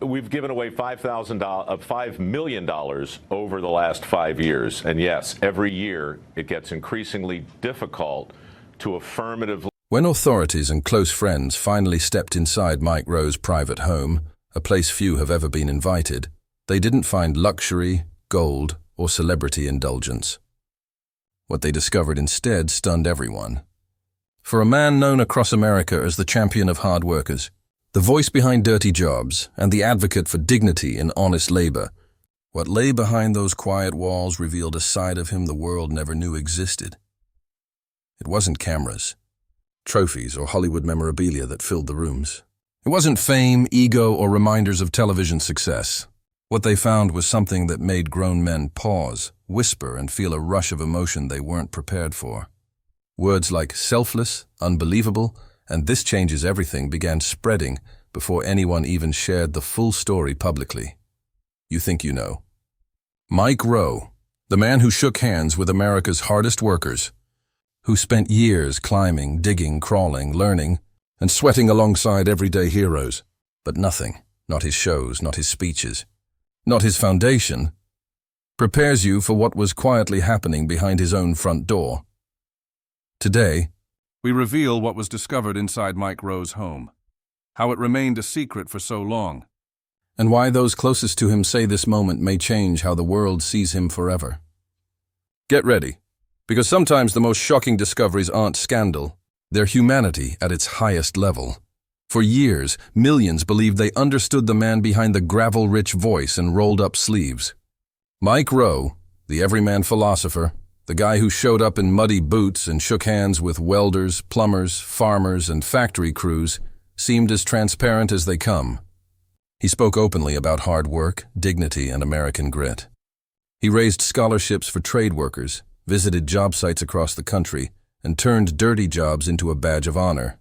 we've given away $5 million over the last 5 years. And yes, every year it gets increasingly difficult to affirmatively. When authorities and close friends finally stepped inside Mike Rowe's private home, a place few have ever been invited, they didn't find luxury, gold, or celebrity indulgence. What they discovered instead stunned everyone. For a man known across America as the champion of hard workers, the voice behind dirty jobs, and the advocate for dignity and honest labor, what lay behind those quiet walls revealed a side of him the world never knew existed. It wasn't cameras, trophies, or Hollywood memorabilia that filled the rooms. It wasn't fame, ego, or reminders of television success. What they found was something that made grown men pause, whisper, and feel a rush of emotion they weren't prepared for. Words like selfless, unbelievable, and this changes everything began spreading before anyone even shared the full story publicly. You think you know. Mike Rowe, the man who shook hands with America's hardest workers, who spent years climbing, digging, crawling, learning, and sweating alongside everyday heroes. But nothing, not his shows, not his speeches, not his foundation, prepares you for what was quietly happening behind his own front door. Today, we reveal what was discovered inside Mike Rowe's home, how it remained a secret for so long, and why those closest to him say this moment may change how the world sees him forever. Get ready, because sometimes the most shocking discoveries aren't scandal, they're humanity at its highest level. For years, millions believed they understood the man behind the gravel-rich voice and rolled-up sleeves. Mike Rowe, the everyman philosopher, the guy who showed up in muddy boots and shook hands with welders, plumbers, farmers, and factory crews, seemed as transparent as they come. He spoke openly about hard work, dignity, and American grit. He raised scholarships for trade workers, visited job sites across the country, and turned dirty jobs into a badge of honor.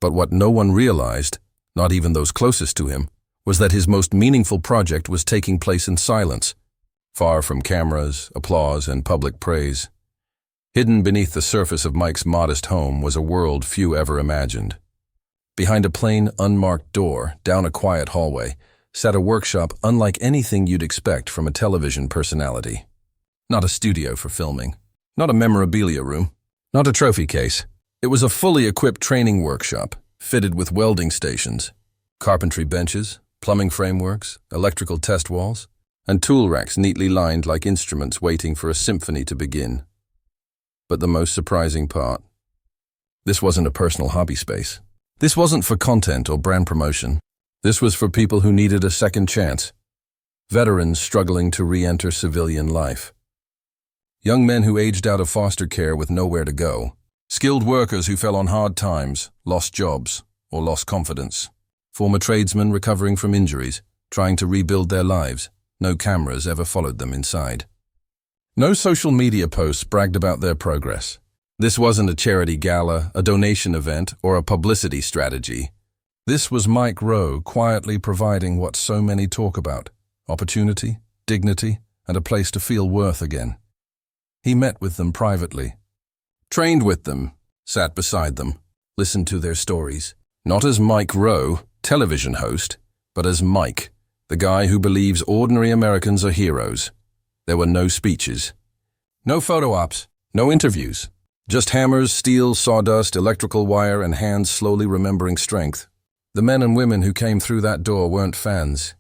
But what no one realized, not even those closest to him, was that his most meaningful project was taking place in silence, far from cameras, applause, and public praise. Hidden beneath the surface of Mike's modest home was a world few ever imagined. Behind a plain, unmarked door, down a quiet hallway, sat a workshop unlike anything you'd expect from a television personality. Not a studio for filming, not a memorabilia room, not a trophy case. It was a fully equipped training workshop, fitted with welding stations, carpentry benches, plumbing frameworks, electrical test walls, and tool racks neatly lined like instruments waiting for a symphony to begin. But the most surprising part, this wasn't a personal hobby space. This wasn't for content or brand promotion. This was for people who needed a second chance. Veterans struggling to re-enter civilian life. Young men who aged out of foster care with nowhere to go. Skilled workers who fell on hard times, lost jobs, or lost confidence. Former tradesmen recovering from injuries, trying to rebuild their lives. No cameras ever followed them inside. No social media posts bragged about their progress. This wasn't a charity gala, a donation event, or a publicity strategy. This was Mike Rowe quietly providing what so many talk about: opportunity, dignity, and a place to feel worth again. He met with them privately, trained with them, sat beside them, listened to their stories, not as Mike Rowe, television host, but as Mike, the guy who believes ordinary Americans are heroes. There were no speeches, no photo ops, no interviews, just hammers, steel, sawdust, electrical wire, and hands slowly remembering strength. The men and women who came through that door weren't fans.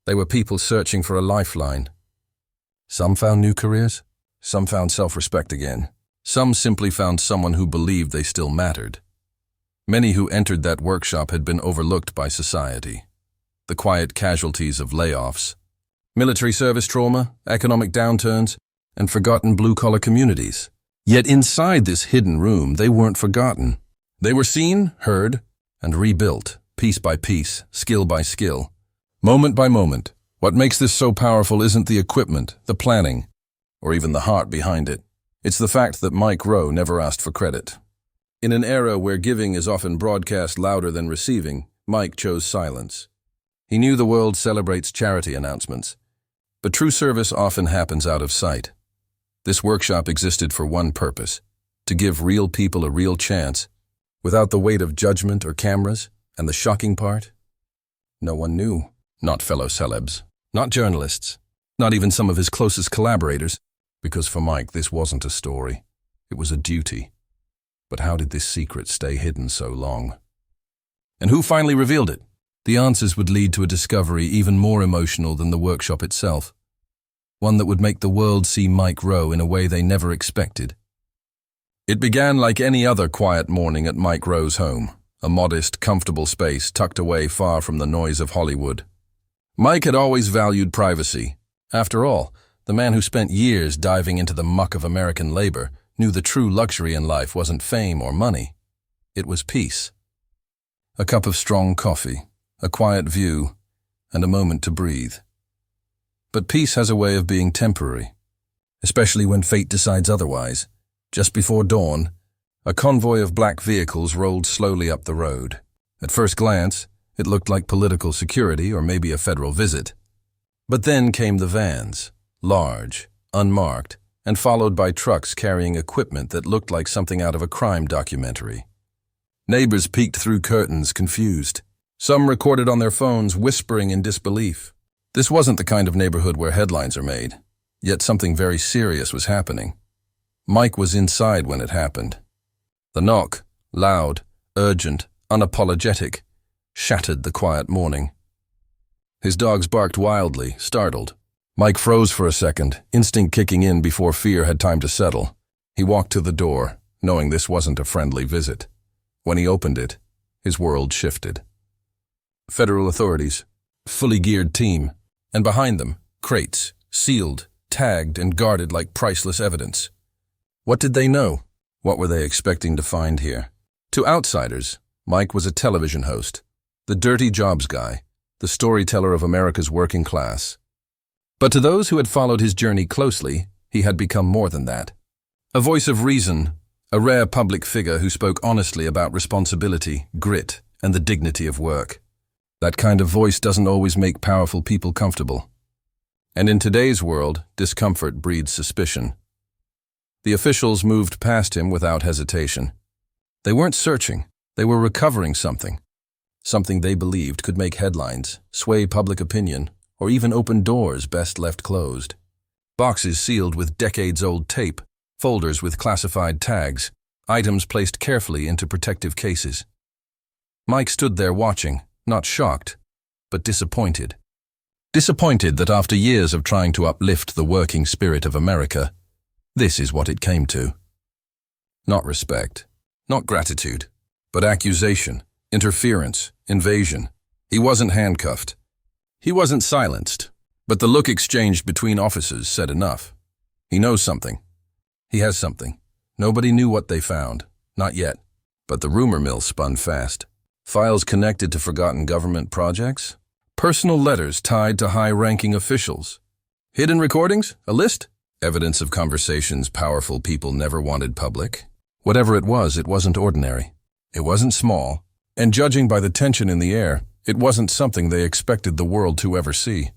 They were people searching for a lifeline. Some found new careers, some found self-respect again. Some simply found someone who believed they still mattered. Many who entered that workshop had been overlooked by society. The quiet casualties of layoffs, military service trauma, economic downturns, and forgotten blue-collar communities. Yet inside this hidden room, they weren't forgotten. They were seen, heard, and rebuilt, piece by piece, skill by skill, moment by moment. What makes this so powerful isn't the equipment, the planning, or even the heart behind it. It's the fact that Mike Rowe never asked for credit. In an era where giving is often broadcast louder than receiving, Mike chose silence. He knew the world celebrates charity announcements, but true service often happens out of sight. This workshop existed for one purpose: to give real people a real chance, without the weight of judgment or cameras. And the shocking part? No one knew. Not fellow celebs, not journalists, not even some of his closest collaborators, because for Mike this wasn't a story, it was a duty. But how did this secret stay hidden so long? And who finally revealed it? The answers would lead to a discovery even more emotional than the workshop itself. One that would make the world see Mike Rowe in a way they never expected. It began like any other quiet morning at Mike Rowe's home, a modest, comfortable space tucked away far from the noise of Hollywood. Mike had always valued privacy. After all, the man who spent years diving into the muck of American labor knew the true luxury in life wasn't fame or money. It was peace. A cup of strong coffee, a quiet view, and a moment to breathe. But peace has a way of being temporary, especially when fate decides otherwise. Just before dawn, a convoy of black vehicles rolled slowly up the road. At first glance, it looked like political security or maybe a federal visit. But then came the vans, large, unmarked, and followed by trucks carrying equipment that looked like something out of a crime documentary. Neighbors peeked through curtains, confused. Some recorded on their phones, whispering in disbelief. This wasn't the kind of neighborhood where headlines are made, yet something very serious was happening. Mike was inside when it happened. The knock, loud, urgent, unapologetic, shattered the quiet morning. His dogs barked wildly, startled. Mike froze for a second, instinct kicking in before fear had time to settle. He walked to the door, knowing this wasn't a friendly visit. When he opened it, his world shifted. Federal authorities, fully geared team, and behind them, crates, sealed, tagged, and guarded like priceless evidence. What did they know? What were they expecting to find here? To outsiders, Mike was a television host, the dirty jobs guy, the storyteller of America's working class. But to those who had followed his journey closely, he had become more than that. A voice of reason, a rare public figure who spoke honestly about responsibility, grit, and the dignity of work. That kind of voice doesn't always make powerful people comfortable. And in today's world, discomfort breeds suspicion. The officials moved past him without hesitation. They weren't searching, they were recovering something. Something they believed could make headlines, sway public opinion, or even open doors best left closed. Boxes sealed with decades-old tape, folders with classified tags, items placed carefully into protective cases. Mike stood there watching, not shocked, but disappointed. Disappointed that after years of trying to uplift the working spirit of America, this is what it came to. Not respect, not gratitude, but accusation, interference, invasion. He wasn't handcuffed. He wasn't silenced, but the look exchanged between officers said enough. He knows something. He has something. Nobody knew what they found, not yet, but the rumor mill spun fast. Files connected to forgotten government projects, personal letters tied to high-ranking officials, hidden recordings, a list, evidence of conversations powerful people never wanted public. Whatever it wasn't ordinary. It wasn't small, and judging by the tension in the air, it wasn't something they expected the world to ever see.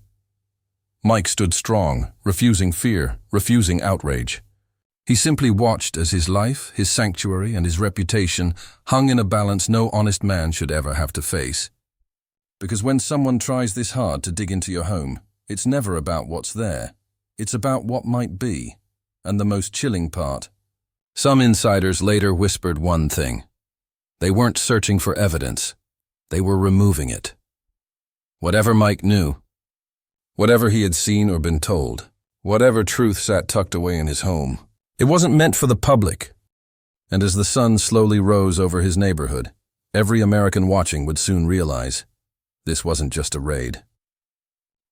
Mike stood strong, refusing fear, refusing outrage. He simply watched as his life, his sanctuary, and his reputation hung in a balance no honest man should ever have to face. Because when someone tries this hard to dig into your home, it's never about what's there. It's about what might be. And the most chilling part, some insiders later whispered one thing. They weren't searching for evidence. They were removing it. Whatever Mike knew, whatever he had seen or been told, whatever truth sat tucked away in his home, it wasn't meant for the public. And as the sun slowly rose over his neighborhood, every American watching would soon realize this wasn't just a raid.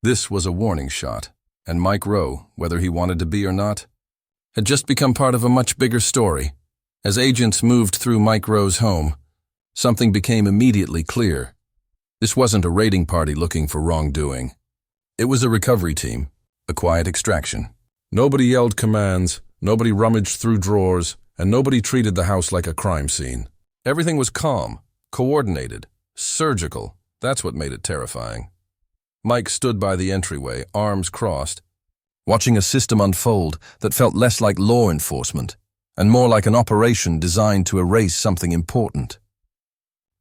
This was a warning shot, and Mike Rowe, whether he wanted to be or not, had just become part of a much bigger story. As agents moved through Mike Rowe's home, something became immediately clear. This wasn't a raiding party looking for wrongdoing. It was a recovery team, a quiet extraction. Nobody yelled commands, nobody rummaged through drawers, and nobody treated the house like a crime scene. Everything was calm, coordinated, surgical. That's what made it terrifying. Mike stood by the entryway, arms crossed, watching a system unfold that felt less like law enforcement and more like an operation designed to erase something important.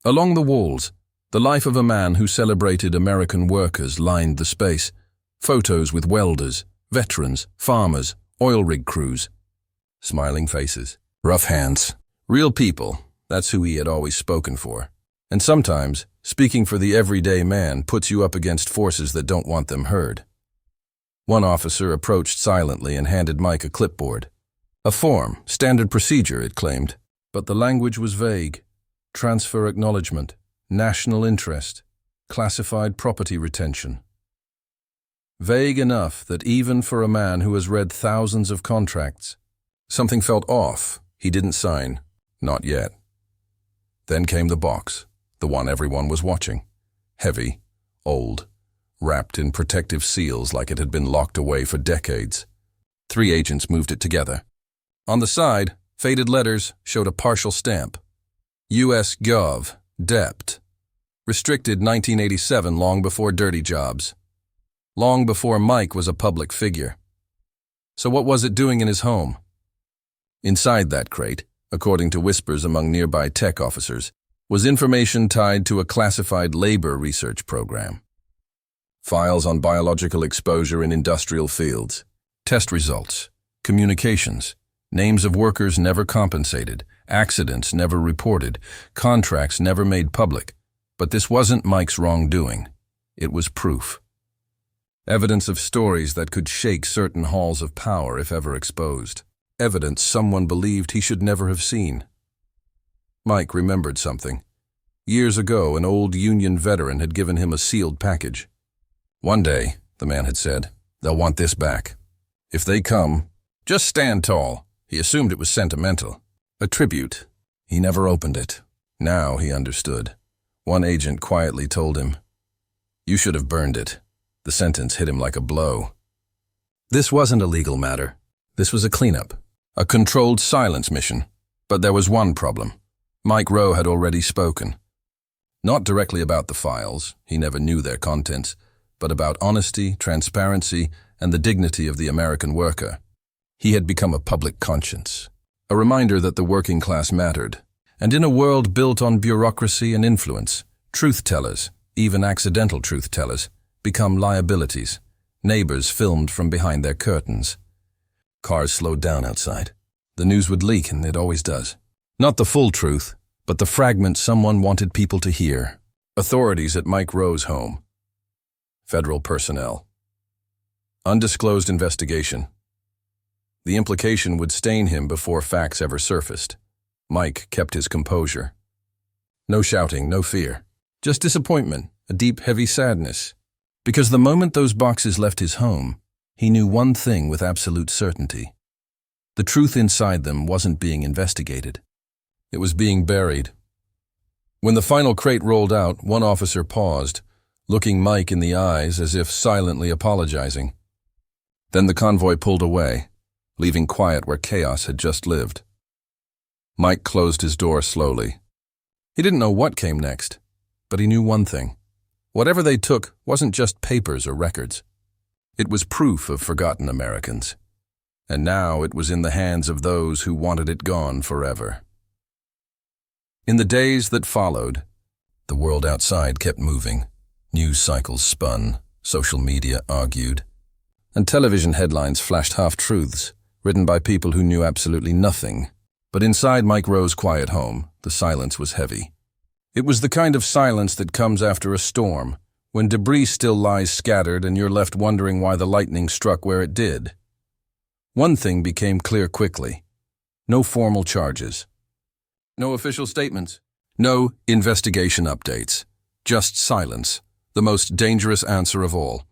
Along the walls, The life of a man who celebrated American workers lined the space. Photos with welders, veterans, farmers, oil rig crews. Smiling faces, rough hands. Real people, that's who he had always spoken for. And sometimes, speaking for the everyday man puts you up against forces that don't want them heard. One officer approached silently and handed Mike a clipboard. A form, standard procedure, it claimed. But the language was vague. Transfer acknowledgement, national interest, classified property retention. Vague enough that even for a man who has read thousands of contracts, something felt off. He didn't sign. Not yet. Then came the box, the one everyone was watching. Heavy, old, wrapped in protective seals like it had been locked away for decades. 3 agents moved it together. On the side, faded letters showed a partial stamp. U.S. Gov. Dept. Restricted 1987, long before dirty jobs. Long before Mike was a public figure. So what was it doing in his home? Inside that crate, according to whispers among nearby tech officers, was information tied to a classified labor research program. Files on biological exposure in industrial fields, test results, communications, names of workers never compensated, accidents never reported, contracts never made public. But this wasn't Mike's wrongdoing. It was proof. Evidence of stories that could shake certain halls of power if ever exposed. Evidence someone believed he should never have seen. Mike remembered something. Years ago, an old Union veteran had given him a sealed package. One day, the man had said, they'll want this back. If they come, just stand tall. He assumed it was sentimental. A tribute. He never opened it. Now he understood. One agent quietly told him, "You should have burned it." The sentence hit him like a blow. This wasn't a legal matter. This was a cleanup. A controlled silence mission. But there was one problem. Mike Rowe had already spoken. Not directly about the files, he never knew their contents, but about honesty, transparency, and the dignity of the American worker. He had become a public conscience, a reminder that the working class mattered. And in a world built on bureaucracy and influence, truth-tellers, even accidental truth-tellers, become liabilities, neighbors filmed from behind their curtains. Cars slowed down outside. The news would leak, and it always does. Not the full truth, but the fragment someone wanted people to hear. Authorities at Mike Rowe's home. Federal personnel. Undisclosed investigation. The implication would stain him before facts ever surfaced. Mike kept his composure. No shouting, no fear. Just disappointment, a deep, heavy sadness. Because the moment those boxes left his home, he knew one thing with absolute certainty. The truth inside them wasn't being investigated. It was being buried. When the final crate rolled out, one officer paused, looking Mike in the eyes as if silently apologizing. Then the convoy pulled away, leaving quiet where chaos had just lived. Mike closed his door slowly. He didn't know what came next, but he knew one thing. Whatever they took wasn't just papers or records. It was proof of forgotten Americans. And now it was in the hands of those who wanted it gone forever. In the days that followed, the world outside kept moving. News cycles spun, social media argued, and television headlines flashed half-truths, written by people who knew absolutely nothing. But inside Mike Rowe's quiet home, the silence was heavy. It was the kind of silence that comes after a storm, when debris still lies scattered and you're left wondering why the lightning struck where it did. One thing became clear quickly. No formal charges. No official statements. No investigation updates. Just silence, the most dangerous answer of all.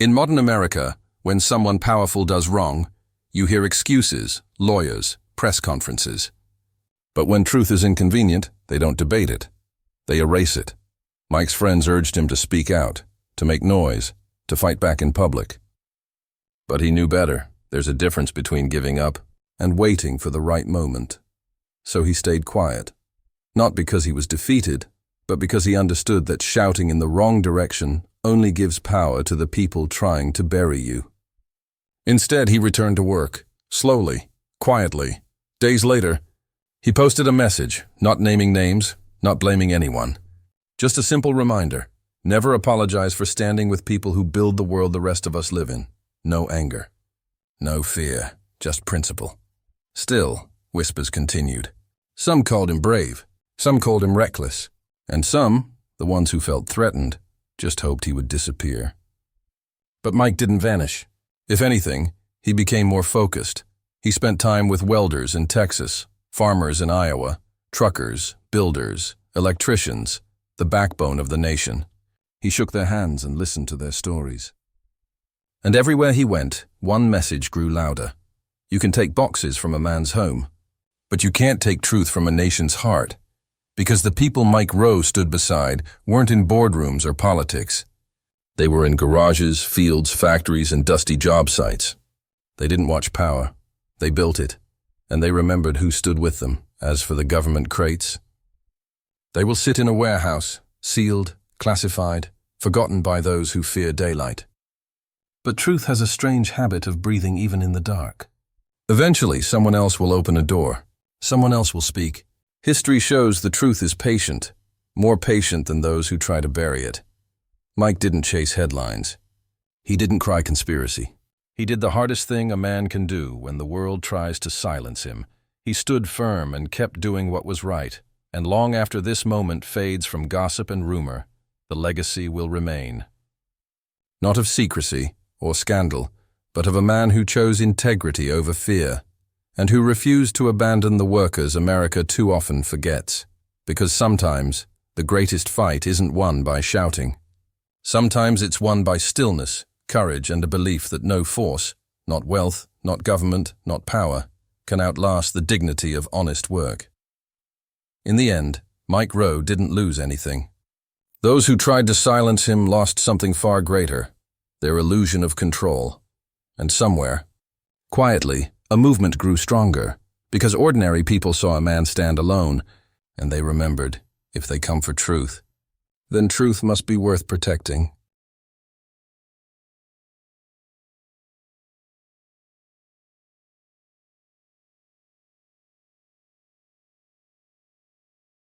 In modern America, when someone powerful does wrong, you hear excuses, lawyers, press conferences. But when truth is inconvenient, they don't debate it. They erase it. Mike's friends urged him to speak out, to make noise, to fight back in public. But he knew better. There's a difference between giving up and waiting for the right moment. So he stayed quiet. Not because he was defeated, but because he understood that shouting in the wrong direction only gives power to the people trying to bury you. Instead, he returned to work, slowly, quietly. Days later, he posted a message, not naming names, not blaming anyone. Just a simple reminder. Never apologize for standing with people who build the world the rest of us live in. No anger. No fear. Just principle. Still, whispers continued. Some called him brave. Some called him reckless. And some, the ones who felt threatened, just hoped he would disappear. But Mike didn't vanish. If anything, he became more focused. He spent time with welders in Texas, farmers in Iowa, truckers, builders, electricians, the backbone of the nation. He shook their hands and listened to their stories. And everywhere he went, one message grew louder. You can take boxes from a man's home, but you can't take truth from a nation's heart. Because the people Mike Rowe stood beside weren't in boardrooms or politics. They were in garages, fields, factories, and dusty job sites. They didn't watch power. They built it, and they remembered who stood with them. As for the government crates, they will sit in a warehouse, sealed, classified, forgotten by those who fear daylight. But truth has a strange habit of breathing even in the dark. Eventually, someone else will open a door. Someone else will speak. History shows the truth is patient, more patient than those who try to bury it. Mike didn't chase headlines. He didn't cry conspiracy. He did the hardest thing a man can do when the world tries to silence him. He stood firm and kept doing what was right. And long after this moment fades from gossip and rumor, the legacy will remain. Not of secrecy or scandal, but of a man who chose integrity over fear, and who refused to abandon the workers America too often forgets. Because sometimes, the greatest fight isn't won by shouting. Sometimes it's won by stillness, courage, and a belief that no force, not wealth, not government, not power, can outlast the dignity of honest work. In the end, Mike Rowe didn't lose anything. Those who tried to silence him lost something far greater, their illusion of control. And somewhere, quietly, a movement grew stronger, because ordinary people saw a man stand alone, and they remembered, if they come for truth, then truth must be worth protecting.